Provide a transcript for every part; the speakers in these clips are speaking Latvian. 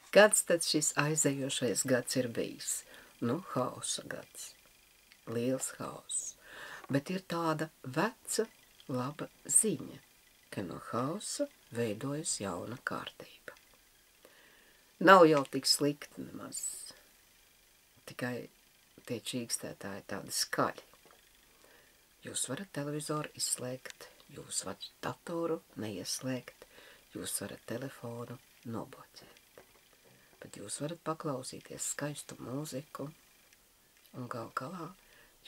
Kāds tad šis aizejošais gads ir bijis? Nu, hausa gads. Liels hauss. Bet ir tāda veca, laba ziņa, ka no hausa veidojas jauna kārtība. Nav jau tik slikti nemaz. Tikai tie čīkstētāji tādi skaļi. Jūs varat televizoru izslēgt, jūs varat datoru neieslēgt, jūs varat telefonu nobloķēt. Bet jūs varat paklausīties skaistu mūziku, un gal galā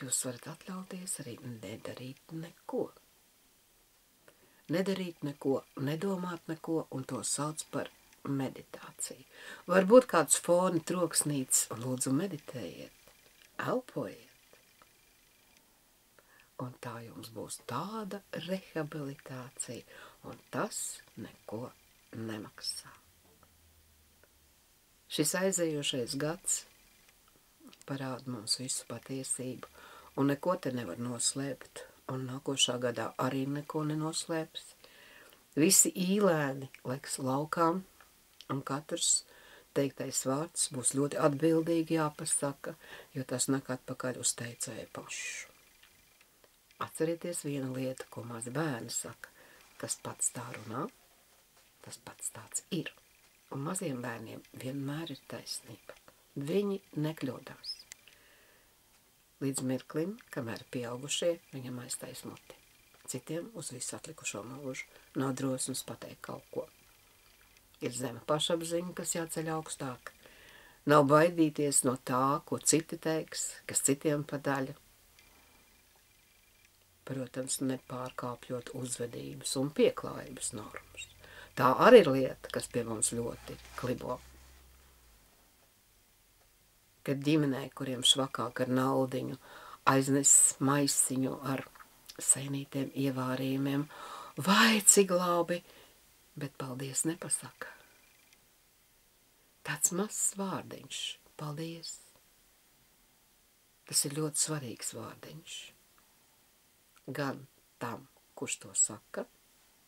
jūs varat atļauties arī nedarīt neko. Nedarīt neko, nedomāt neko, un to sauc par meditāciju. Varbūt kāds fona troksnīts, un lūdzu meditējiet, elpojiet. Un tā jums būs tāda rehabilitācija, un tas neko nemaksā. Šis aizējošais gads parāda mums visu patiesību, un neko te nevar noslēpt, un nākošā gadā arī neko nenoslēps. Visi īlēni liks laukām, un katrs teiktais vārds būs ļoti atbildīgi jāpasaka, jo tas nāk atpakaļ uz teicēju pašu. Atcerieties vienu lietu, ko mazi bērni saka, kas pats tā runā, tas pats tāds ir. Un maziem bērniem vienmēr ir taisnība. Viņi nekļūdās. Līdz mirklim, kamēr pieaugušie viņam aiztais muti. Citiem uz visu atlikušo mūžu nav drosmes pateikt kaut ko. Ir zema pašapziņa, kas jāceļ augstāk. Nav baidīties no tā, ko citi teiks, kas citiem padaļa. Protams, nepārkāpjot uzvedības un pieklājības normas. Tā arī ir lieta, kas pie mums ļoti klibo. Kad ģimenē, kuriem švakāk ar naudiņu, aiznes maisiņu ar sēnītiem ievārījumiem, vai cik labi, bet paldies nepasaka. Tāds mazs vārdiņš, paldies. Tas ir ļoti svarīgs vārdiņš. Gan tam, kurš to saka,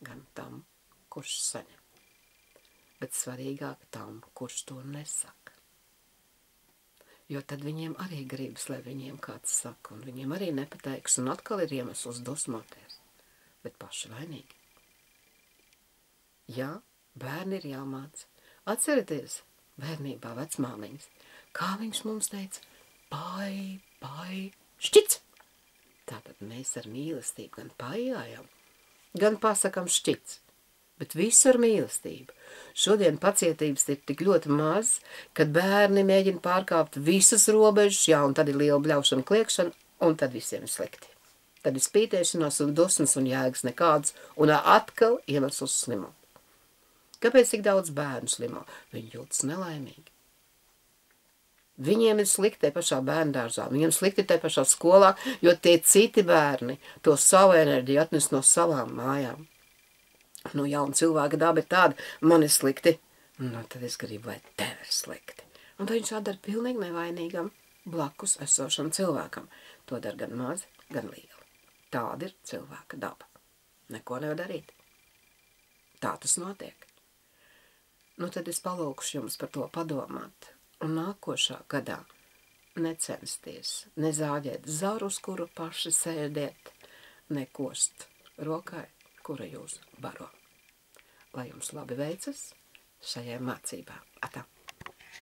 gan tam, kurš saņem. Bet svarīgāk tam, kurš to nesaka. Jo tad viņiem arī gribas, lai viņiem kāds saka, un viņiem arī nepateiks, un atkal ir iemesls dusmoties. Bet paši vainīgi. Jā, bērni ir jāmāca. Atcerieties, bērnībā vecmāmiņas, kā viņš mums teica, pai, šķits. Tātad mēs ar mīlestību gan paijājam, gan pasakam šķits. Bet visu ar mīlestību. Šodien pacietības ir tik ļoti maz, kad bērni mēģina pārkāpt visas robežas, jā, un tad ir liela bļaušana, kliekšana, un tad visiem ir slikti. Tad ir spītēšanās un dusmas un jēgas nekādas, un atkal iemesls slimo. Kāpēc tik daudz bērnu slimo? Viņi jūtas nelaimīgi. Viņiem ir slikti te pašā bērndārzā, viņiem slikti te pašā skolā, jo tie citi bērni to savu enerģiju atnes no savām mājām. Nu, jauna cilvēka daba ir tāda, man ir slikti, nu, tad es gribu, lai tev ir slikti. Un viņš jādara pilnīgi nevainīgam blakus esošam cilvēkam. To dara gan mazi, gan lieli. Tāda ir cilvēka daba. Neko nevar darīt. Tā tas notiek. Nu, tad es palūkšu jums par to padomāt. Un nākošā gadā necensties, nezāģēt zaru, uz kuru paši sēdiet, nekost rokai, kura jūs baro. Lai jums labi veicas šajā mācībā.